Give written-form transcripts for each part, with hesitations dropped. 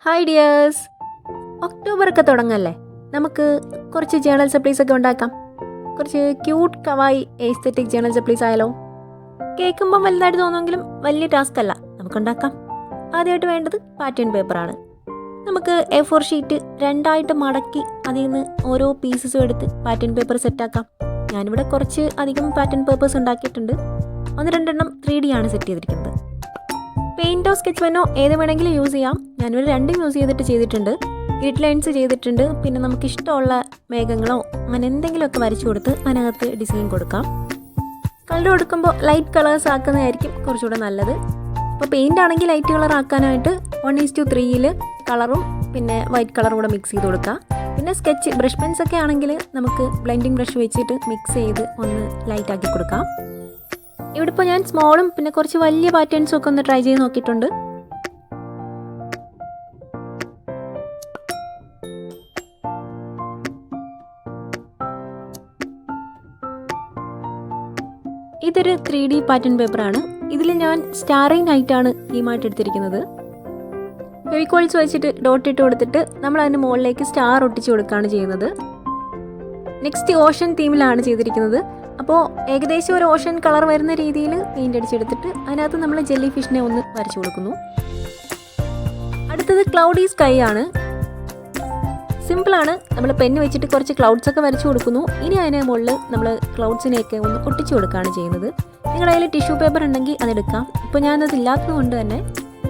Hi dears, ഒക്ടോബറൊക്കെ തുടങ്ങല്ലേ. നമുക്ക് കുറച്ച് ജേണൽ സപ്ലീസ് ഒക്കെ ഉണ്ടാക്കാം. കുറച്ച് ക്യൂട്ട് കവായി എസ്തെറ്റിക് ജേണൽ സപ്ലീസ് ആയാലോ? കേൾക്കുമ്പം വലുതായിട്ട് തോന്നുമെങ്കിലും വലിയ ടാസ്ക് അല്ല, നമുക്കുണ്ടാക്കാം. ആദ്യമായിട്ട് വേണ്ടത് പാറ്റേൺ പേപ്പറാണ്. നമുക്ക് A4 ഷീറ്റ് രണ്ടായിട്ട് മടക്കി അതിൽ നിന്ന് ഓരോ പീസസും എടുത്ത് പാറ്റേൺ പേപ്പർ സെറ്റാക്കാം. ഞാനിവിടെ കുറച്ച് അധികം പാറ്റേൺ പേപ്പേഴ്സ് ഉണ്ടാക്കിയിട്ടുണ്ട്. 1-2 3D ആണ് സെറ്റ് ചെയ്തിരിക്കുന്നത്. പെയിൻറ്റോ സ്കെച്ച് പെന്നോ ഏത് വേണമെങ്കിലും യൂസ് ചെയ്യാം. ഞാനൊരു 2 യൂസ് ചെയ്തിട്ടുണ്ട്. ഗ്രിഡ് ലൈൻസ് ചെയ്തിട്ടുണ്ട്. പിന്നെ നമുക്ക് ഇഷ്ടമുള്ള മേഘങ്ങളോ അങ്ങനെ എന്തെങ്കിലുമൊക്കെ വരച്ചു കൊടുത്ത് അതിനകത്ത് ഡിസൈൻ കൊടുക്കാം. കളർ കൊടുക്കുമ്പോൾ ലൈറ്റ് കളേഴ്സ് ആക്കുന്നതായിരിക്കും കുറച്ചുകൂടെ നല്ലത്. അപ്പോൾ പെയിൻ്റ് ആണെങ്കിൽ ലൈറ്റ് കളർ ആക്കാനായിട്ട് 1:3 കളറും പിന്നെ വൈറ്റ് കളറും കൂടെ മിക്സ് ചെയ്ത് കൊടുക്കാം. പിന്നെ സ്കെച്ച് ബ്രഷ് പെൻസ് ഒക്കെ ആണെങ്കിൽ നമുക്ക് ബ്ലെൻഡിങ് ബ്രഷ് വെച്ചിട്ട് മിക്സ് ചെയ്ത് ഒന്ന് ലൈറ്റ് ആക്കി കൊടുക്കാം. ഇവിടെ ഇപ്പോൾ ഞാൻ സ്മോളും പിന്നെ കുറച്ച് വലിയ പാറ്റേൺസും ഒക്കെ ഒന്ന് ട്രൈ ചെയ്ത് നോക്കിയിട്ടുണ്ട്. ഇതൊരു 3D പാറ്റേൺ പേപ്പറാണ്. ഇതിൽ ഞാൻ സ്റ്റാറിങ് ആയിട്ടാണ് തീമായിട്ട് എടുത്തിരിക്കുന്നത്. ഫെവിക്കോൾസ് വെച്ചിട്ട് ഡോട്ട് ഇട്ട് കൊടുത്തിട്ട് നമ്മൾ അതിന് മുകളിലേക്ക് സ്റ്റാർ ഒട്ടിച്ച് കൊടുക്കുകയാണ് ചെയ്യുന്നത്. നെക്സ്റ്റ് ഓഷൻ തീമിലാണ് ചെയ്തിരിക്കുന്നത്. അപ്പോൾ ഏകദേശം ഒരു ഓഷൻ കളർ വരുന്ന രീതിയിൽ പെയിൻ്റ് അടിച്ചെടുത്തിട്ട് അതിനകത്ത് നമ്മൾ ജെല്ലി ഫിഷിനെ ഒന്ന് വരച്ചു കൊടുക്കുന്നു. അടുത്തത് ക്ലൗഡി സ്കൈ ആണ്. സിമ്പിളാണ്. നമ്മൾ പെന്ന് വെച്ചിട്ട് കുറച്ച് ക്ലൗഡ്സ് ഒക്കെ വരച്ചു കൊടുക്കുന്നു. ഇനി അതിന് മുകളിൽ നമ്മൾ ക്ലൗഡ്സിനെയൊക്കെ ഒന്ന് ഒട്ടിച്ചു കൊടുക്കുകയാണ് ചെയ്യുന്നത്. നിങ്ങളുടെ കയ്യിൽ ടിഷ്യൂ പേപ്പർ ഉണ്ടെങ്കിൽ അതെടുക്കാം. ഇപ്പോൾ ഞാനത് ഇല്ലാത്തത് കൊണ്ട് തന്നെ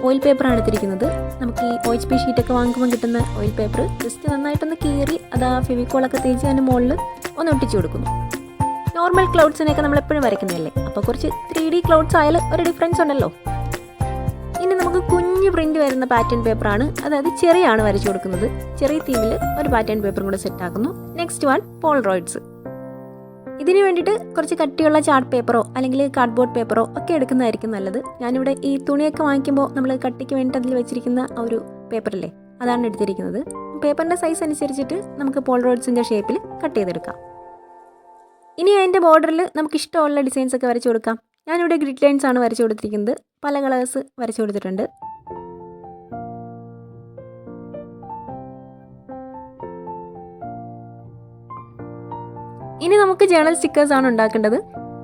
ഓയിൽ പേപ്പറാണ് എടുത്തിരിക്കുന്നത്. നമുക്ക് ഈ OHP ഷീറ്റൊക്കെ വാങ്ങുമ്പോൾ കിട്ടുന്ന ഓയിൽ പേപ്പർ ജസ്റ്റ് നന്നായിട്ടൊന്ന് കീറി അത് ആ ഫെവിക്കോളൊക്കെ തേച്ച് അതിന് മുകളിൽ ഒന്ന് ഒട്ടിച്ചു കൊടുക്കുന്നു. നോർമൽ ക്ലൗഡ്സിനെയൊക്കെ നമ്മൾ എപ്പോഴും വരയ്ക്കുന്നതല്ലേ, അപ്പോൾ കുറച്ച് 3D ക്ലൗഡ്സ് ആയാലും ഒരു ഡിഫറൻസ് ഉണ്ടല്ലോ. ഇനി നമുക്ക് കുഞ്ഞ് പ്രിൻ്റ് വരുന്ന പാറ്റേൺ പേപ്പറാണ്, അതായത് ചെറിയാണ് വരച്ചു കൊടുക്കുന്നത്. ചെറിയ തീമിൽ ഒരു പാറ്റേൺ പേപ്പറും കൂടെ സെറ്റ് ആക്കുന്നു. Next one polaroids. ഇതിന് വേണ്ടിയിട്ട് കുറച്ച് കട്ടിയുള്ള ചാർട്ട് പേപ്പറോ അല്ലെങ്കിൽ കാർഡ്ബോർഡ് പേപ്പറോ ഒക്കെ എടുക്കുന്നതായിരിക്കും നല്ലത്. ഞാനിവിടെ ഈ തുണിയൊക്കെ വാങ്ങിക്കുമ്പോൾ നമ്മൾ കട്ടിക്ക് വേണ്ടിയിട്ട് അതിൽ വെച്ചിരിക്കുന്ന ആ ഒരു പേപ്പറല്ലേ, അതാണ് എടുത്തിരിക്കുന്നത്. പേപ്പറിൻ്റെ സൈസ് അനുസരിച്ചിട്ട് നമുക്ക് പോളറോയിഡ്സിൻ്റെ ഷേപ്പിൽ കട്ട് ചെയ്തെടുക്കാം. ഇനി അതിൻ്റെ ബോർഡറിൽ നമുക്ക് ഇഷ്ടമുള്ള ഡിസൈൻസ് ഒക്കെ വരച്ചു കൊടുക്കാം. ഞാനിവിടെ ഗ്രിഡ് ലൈൻസ് ആണ് വരച്ചു കൊടുത്തിരിക്കുന്നത്. പല കളേഴ്സ് വരച്ചു കൊടുത്തിട്ടുണ്ട്. ഇനി നമുക്ക് ജേണൽ സ്റ്റിക്കേഴ്സ് ആണ് ഉണ്ടാക്കേണ്ടത്.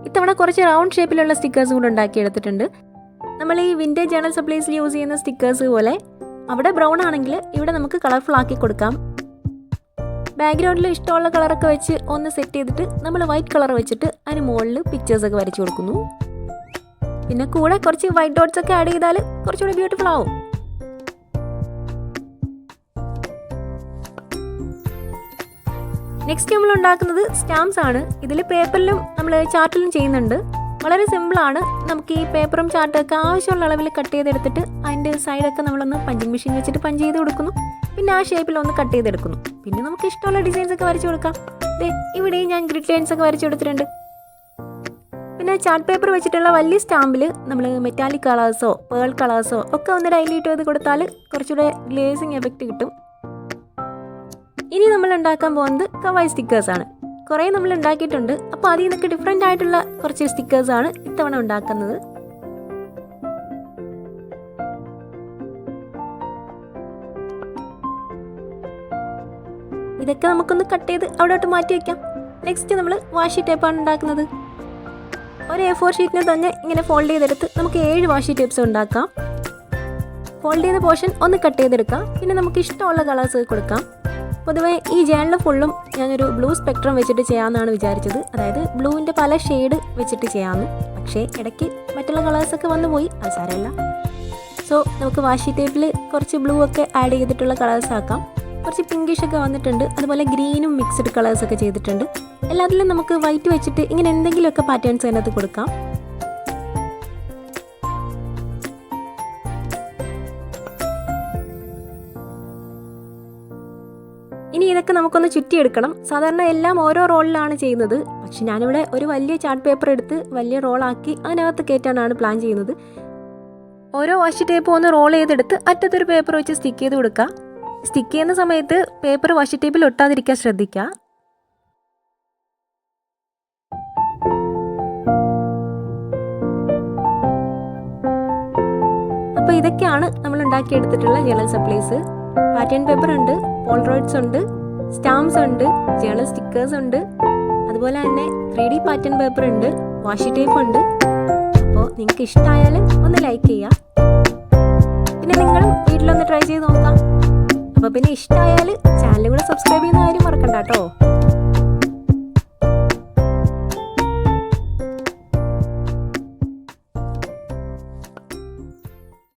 ഇത്തവണ കുറച്ച് റൗണ്ട് ഷേപ്പിലുള്ള സ്റ്റിക്കേഴ്സും കൂടെ ഉണ്ടാക്കിയെടുത്തിട്ടുണ്ട്. നമ്മൾ ഈ വിൻറ്റേജ് ജേണൽ സപ്ലൈസിൽ യൂസ് ചെയ്യുന്ന സ്റ്റിക്കേഴ്സ് പോലെ അവിടെ ബ്രൗൺ ആണെങ്കിൽ ഇവിടെ നമുക്ക് കളർഫുൾ ആക്കി കൊടുക്കാം. ബാക്ക്ഗ്രൗണ്ടിൽ ഇഷ്ടമുള്ള കളറൊക്കെ വെച്ച് ഒന്ന് സെറ്റ് ചെയ്തിട്ട് നമ്മൾ വൈറ്റ് കളർ വെച്ചിട്ട് അതിന് മുകളിൽ പിക്ചേഴ്സൊക്കെ വരച്ചു കൊടുക്കുന്നു. പിന്നെ കൂടെ കുറച്ച് വൈറ്റ് ഡോട്ട്സ് ഒക്കെ ആഡ് ചെയ്താൽ കുറച്ചുകൂടി ബ്യൂട്ടിഫുൾ ആവും. നെക്സ്റ്റ് നമ്മൾ ഉണ്ടാക്കുന്നത് സ്റ്റാമ്പ്സ് ആണ്. ഇതിൽ പേപ്പറിലും നമ്മൾ ചാർട്ടിലും ചെയ്യുന്നുണ്ട്. വളരെ സിമ്പിളാണ്. നമുക്ക് ഈ പേപ്പറും ചാർട്ടൊക്കെ ആവശ്യമുള്ള അളവിൽ കട്ട് ചെയ്തെടുത്തിട്ട് അതിൻ്റെ സൈഡൊക്കെ നമ്മളൊന്ന് പഞ്ചിങ് മെഷീൻ വെച്ചിട്ട് പഞ്ച് ചെയ്ത് കൊടുക്കുന്നു. പിന്നെ ആ ഷേപ്പിൽ ഒന്ന് കട്ട് ചെയ്തെടുക്കുന്നു. പിന്നെ നമുക്ക് ഇഷ്ടമുള്ള ഡിസൈൻസ് ഒക്കെ വരച്ചു കൊടുക്കാം. ഇവിടെ ഞാൻ ഗ്രിഡ് ലൈൻസ് ഒക്കെ വരച്ചു കൊടുത്തിട്ടുണ്ട്. പിന്നെ ചാർട്ട് പേപ്പർ വെച്ചിട്ടുള്ള വലിയ സ്റ്റാമ്പിൽ നമ്മൾ മെറ്റാലിക് കളേഴ്സോ പേൾ കളേഴ്സോ ഒക്കെ ഒന്ന് ഡൈല്യൂട്ട് ചെയ്ത് കൊടുത്താൽ കുറച്ചുകൂടെ ഗ്ലേസിങ് എഫക്റ്റ് കിട്ടും. ഇനി നമ്മൾ ഉണ്ടാക്കാൻ പോകുന്നത് കവായി സ്റ്റിക്കേഴ്സാണ്. കുറേ നമ്മൾ ഉണ്ടാക്കിയിട്ടുണ്ട്. അപ്പോൾ അതിൽ നിന്നൊക്കെ ഡിഫറെൻ്റ് ആയിട്ടുള്ള കുറച്ച് സ്റ്റിക്കേഴ്സാണ് ഇത്തവണ ഉണ്ടാക്കുന്നത്. ഇതൊക്കെ നമുക്കൊന്ന് കട്ട് ചെയ്ത് അവിടോട്ട് മാറ്റി വയ്ക്കാം. നെക്സ്റ്റ് നമ്മൾ വാഷി ടേപ്പാണ് ഉണ്ടാക്കുന്നത്. ഒരു A4 ഷീറ്റിനെ തന്നെ ഇങ്ങനെ ഫോൾഡ് ചെയ്തെടുത്ത് നമുക്ക് 7 വാഷി ടേപ്സ് ഉണ്ടാക്കാം. ഫോൾഡ് ചെയ്ത പോർഷൻ ഒന്ന് കട്ട് ചെയ്തെടുക്കാം. പിന്നെ നമുക്ക് ഇഷ്ടമുള്ള കളേഴ്സ് കൊടുക്കാം. പൊതുവേ ഈ ജേണൽ ഫുള്ളും ഞാനൊരു ബ്ലൂ സ്പെക്ട്രം വെച്ചിട്ട് ചെയ്യാമെന്നാണ് വിചാരിച്ചത്. അതായത് ബ്ലൂവിൻ്റെ പല ഷെയ്ഡ് വെച്ചിട്ട് ചെയ്യാമെന്ന്. പക്ഷേ ഇടയ്ക്ക് മറ്റുള്ള കളേഴ്സൊക്കെ വന്നു പോയി, അത് സാരമില്ല. സോ നമുക്ക് വാഷി ടേപ്പിൽ കുറച്ച് ബ്ലൂ ഒക്കെ ആഡ് ചെയ്തിട്ടുള്ള കളേഴ്സ് ആക്കാം. കുറച്ച് പിങ്കിഷ് ഒക്കെ വന്നിട്ടുണ്ട്. അതുപോലെ ഗ്രീനും മിക്സ്ഡ് കളേഴ്സൊക്കെ ചെയ്തിട്ടുണ്ട്. എല്ലാത്തിലും നമുക്ക് വൈറ്റ് വെച്ചിട്ട് ഇങ്ങനെ എന്തെങ്കിലുമൊക്കെ പാറ്റേൺസ് അതിനകത്ത് കൊടുക്കാം. ഇനി ഇതൊക്കെ നമുക്കൊന്ന് ചുറ്റിയെടുക്കണം. സാധാരണ എല്ലാം ഓരോ റോളിലാണ് ചെയ്യുന്നത്. പക്ഷെ ഞാനിവിടെ ഒരു വലിയ ചാർട്ട് പേപ്പർ എടുത്ത് വലിയ റോളാക്കി അതിനകത്ത് കയറ്റാനാണ് പ്ലാൻ ചെയ്യുന്നത്. ഓരോ വാഷി ടേപ്പും ഒന്ന് റോൾ ചെയ്തെടുത്ത് അറ്റത്തൊരു പേപ്പർ വെച്ച് സ്റ്റിക്ക് ചെയ്ത് കൊടുക്കുക. സ്റ്റിക്ക് ചെയ്യുന്ന സമയത്ത് പേപ്പർ വാഷി ടേപ്പിൽ ഒട്ടാതിരിക്കാൻ ശ്രദ്ധിക്കുക. അപ്പോൾ ഇതൊക്കെയാണ് നമ്മൾ ഉണ്ടാക്കിയെടുത്തിട്ടുള്ള ജേണൽ സപ്ലൈസ്. പാറ്റേൺ പേപ്പർ ഉണ്ട്, പോൾറോയിഡ്സ് ഉണ്ട്, സ്റ്റാമ്പ്സ് ഉണ്ട്, ജേണൽ സ്റ്റിക്കേഴ്സ് ഉണ്ട്, അതുപോലെ തന്നെ 3D പാറ്റേൺ പേപ്പർ ഉണ്ട്, വാഷി ടേപ്പ് ഉണ്ട്. അപ്പോൾ നിങ്ങൾക്ക് ഇഷ്ടമായാൽ ഒന്ന് ലൈക്ക് ചെയ്യുക. പിന്നെ നിങ്ങളും വീട്ടിലൊന്ന് ട്രൈ ചെയ്ത് നോക്കാം. അപ്പോൾ പിന്നെ ഇഷ്ടമായാൽ ചാനൽ കൂടെ സബ്സ്ക്രൈബ് ചെയ്യുന്ന കാര്യം മറക്കണ്ട കേട്ടോ.